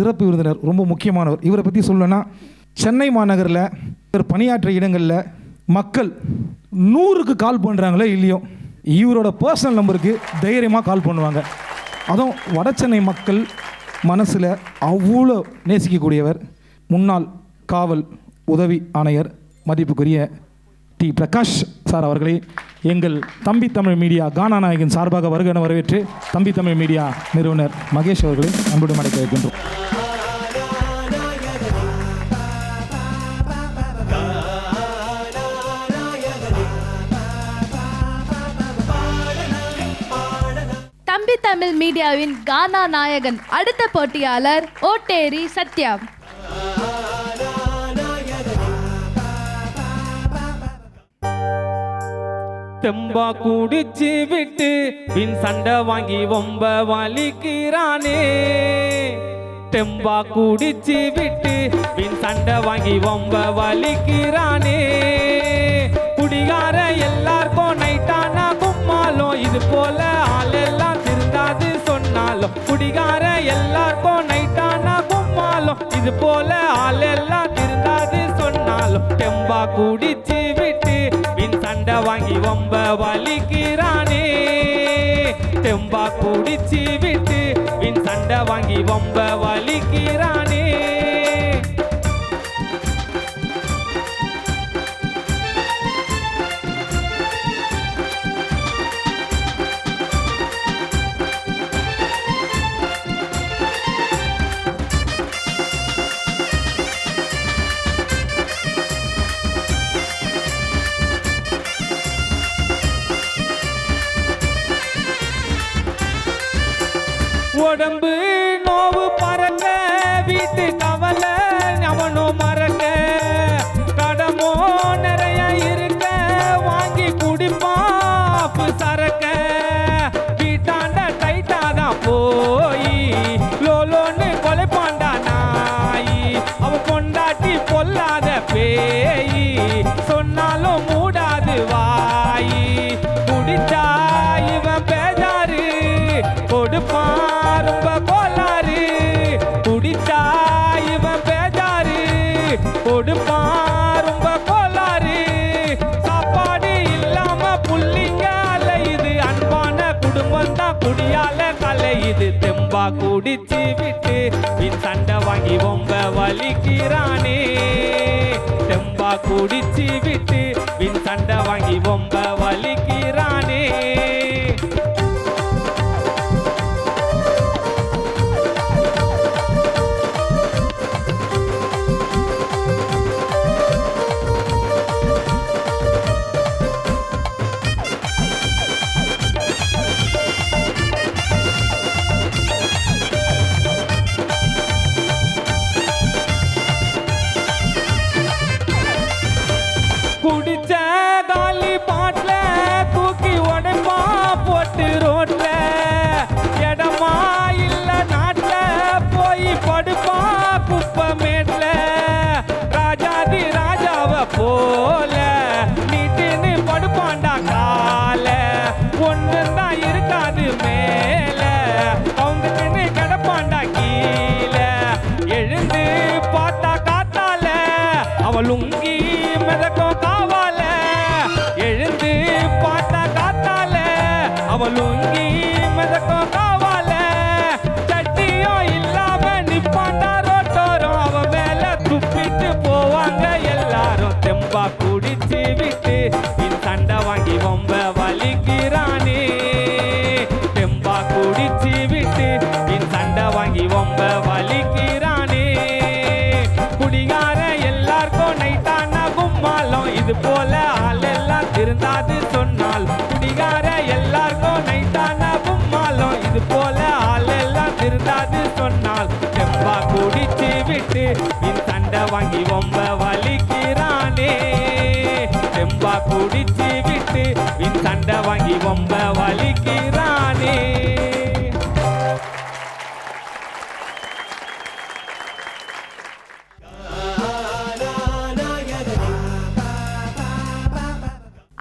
சிறப்பு விருந்தினர், ரொம்ப முக்கியமானவர். இவரை பற்றி சொல்லணும்னா, சென்னை மாநகரில் இவர் பணியாற்றிய இடங்களில் மக்கள் 100க்கு கால் பண்ணுறாங்களோ இல்லையோ, இவரோட பர்சனல் நம்பருக்கு தைரியமாக கால் பண்ணுவாங்க. அதுவும் வட சென்னை மக்கள் மனசில் அவ்வளோ நேசிக்கக்கூடியவர் முன்னாள் காவல் உதவி ஆணையர் மதிப்புக்குரிய டி பிரகாஷ் சார் அவர்களை எங்கள் தம்பி தமிழ் மீடியா கானா நாயகன் சார்பாக வருகை வரவேற்று தம்பி தமிழ் மீடியா நிறுவனர் மகேஷ் அவர்களை அன்புடன் அழைக்க வைக்கின்றோம். தம்பி தமிழ் மீடியாவின் கானா நாயகன் அடுத்த போட்டியாளர் ஓட்டேரி சத்யா. தெம்பா குடிச்சு விட்டு பின் சண்டை வாங்கி வம்ப வலிக்கிறானே. தெம்பா குடிச்சு விட்டு பின் சண்டை வாங்கி வம்ப வலிக்கிறானே. குடிகார எல்லாருக்கும் நைட்டானா கும்மாலும், இது போல ஆளெல்லாம் திருந்தாது சொன்னாலும். குடிகார எல்லாருக்கும் நைட்டானா கும்மாலும், இது போல ஆளெல்லாம் திருந்தாது சொன்னாலும். தெம்பா குடிச்சு விட்டு பின் சண்டை வாங்கி வம்ப வலிக்கிறானே. தெம்பா குடிச்சு விட்டு பின் சண்டை வாங்கி வம்ப வலிக்கிறானே. உடம்பு நோவு பறக்க, வீட்டு கவலை அவனோ மறக்க. கடமோ நிறைய இருக்க, வாங்கி குடிப்பாப்பு சரக்க. வீட்டாண்ட டைட்டாதான் போய் லோலோன்னு கொலைப்பாண்டா நாயி. அவன் கொண்டாட்டி பொல்லாத பேயி, சொன்னாலும் மூடாது வாயி. குடிச்சா இவன் பேஜாரு, கொடுப்பான் ரொம்ப கோளாறு. குடிச்சா இவன் பேஜாரு, கொடுப்பான் ரொம்ப கோளாறு. சாப்பாடு இல்லாம புள்ளிங்க அலையுது, அன்பான குடும்பம் தான் குடியால கலையுது. தெம்பா குடிச்சு விட்டு பின் சண்டை வாங்கி வம்ப வலிக்கிறானே. தெம்பா குடிச்சு விட்டு பின் சண்டை வாங்கி வம்ப வலிக்கிறானே. குடிச்ச காலி பாட்டில தூக்கி உடைப்பா போட்டு ரோட்ல. இடமா இல்ல நாட்டுல போய் படுப்பா குப்பை மேட்ல. ராஜாதி ராஜாவ போல நீட்டுன்னு படுப்பாண்டா கால. ஒண்ணுதான் இருக்காது மேல, அவங்கன்னு கிடப்பாண்டா கீழ. எழுந்து பார்த்தா காத்தால அவளுங்கி மிதக்கும் காவால. எழுந்து பார்த்தா காத்தால அவளுங்கி மிதக்கும் காவால. சட்டியோ இல்லாம நிப்பாண்டா ரோட்டோரம், அவ மேல துப்பிட்டு போவாங்க எல்லாரும். தெம்பா குடிச்சு விட்டு பின் சண்டை வாங்கி வம்ப வலிக்கிறானே. தெம்பா குடிச்சு விட்டு பின் சண்டை வாங்கி வம்ப வலிக்கிறானே. குடிகார எல்லாருக்கும் நைட்டானா கும்மாலும், இது போல ஆளெல்லாம் திருந்தாது சொன்னால். குடிகார எல்லாருக்கும் நைட்டானா கும்மாலும், இது போல ஆளெல்லாம் திருந்தாது சொன்னால். தெம்பா குடிச்சு விட்டு பின் சண்டை வாங்கி வம்ப வலிக்கிறானே. தெம்பா குடிச்சு விட்டு பின் சண்டை வாங்கி வம்ப வலிக்கிறானே.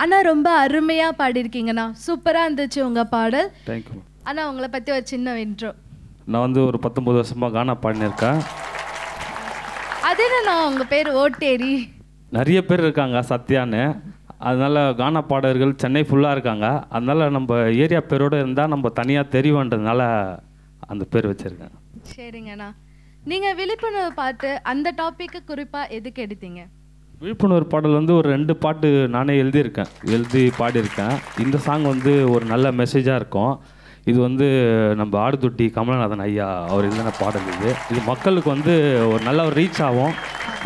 அண்ணா ரொம்ப அருமையாக பாடியிருக்கீங்கண்ணா, சூப்பராக இருந்துச்சு உங்கள் பாடல். தேங்க்யூ. அண்ணா உங்களை பற்றி ஒரு சின்ன இன்ட்ரோ. நான் வந்து ஒரு 19 வருஷமாக கானா பாடினிருக்கேன். அது என்னண்ணா உங்கள் பேர் ஓட்டேரி? நிறைய பேர் இருக்காங்க சத்யான்னு, அதனால் கானா பாடகர்கள் சென்னை ஃபுல்லாக இருக்காங்க. அதனால் நம்ம ஏரியா பேரோடு இருந்தால் நம்ம தனியாக தெரியுன்றதுனால அந்த பேர் வச்சுருக்கேன். சரிங்கண்ணா. நீங்கள் விழிப்புணர்வு பாட்டு அந்த டாப்பிக்கு குறிப்பாக எதுக்கு எடுத்தீங்க? விழிப்புணர்வு பாடல் வந்து ஒரு 2 பாட்டு நானே எழுதி பாடியிருக்கேன். இந்த சாங் வந்து ஒரு நல்ல மெசேஜாக இருக்கும். இது வந்து நம்ம ஆடுதுட்டி கமலநாதன் ஐயா அவர் எழுதின பாடல். இது மக்களுக்கு வந்து ஒரு நல்ல ஒரு ரீச் ஆகும்,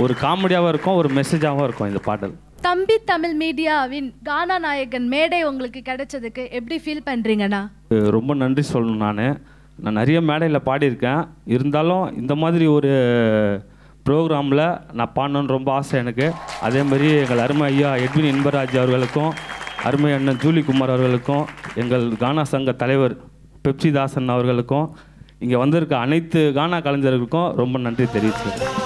ஒரு காமெடியாகவும் இருக்கும், ஒரு மெசேஜாகவும் இருக்கும் இந்த பாடல். தம்பி தமிழ் மீடியாவின் கானா நாயகன் மேடை உங்களுக்கு கிடைச்சதுக்கு எப்படி ஃபீல் பண்ணுறீங்கண்ணா? ரொம்ப நன்றி சொல்லணும். நான் நிறைய மேடையில் பாடியிருக்கேன். இருந்தாலும் இந்த மாதிரி ஒரு ப்ரோக்ராமில் நான் பாடணுன்னு ரொம்ப ஆசை எனக்கு. அதேமாதிரி எங்கள் அருமை ஐயா எட்வின் இன்பராஜ் அவர்களுக்கும், அருமை அண்ணன் ஜூலி குமார் அவர்களுக்கும், எங்கள் கானா சங்க தலைவர் பெப்சி தாசன் அவர்களுக்கும், இங்கே வந்திருக்க அனைத்து கானா கலைஞர்களுக்கும் ரொம்ப நன்றி தெரிவிச்சுக்கிறேன்.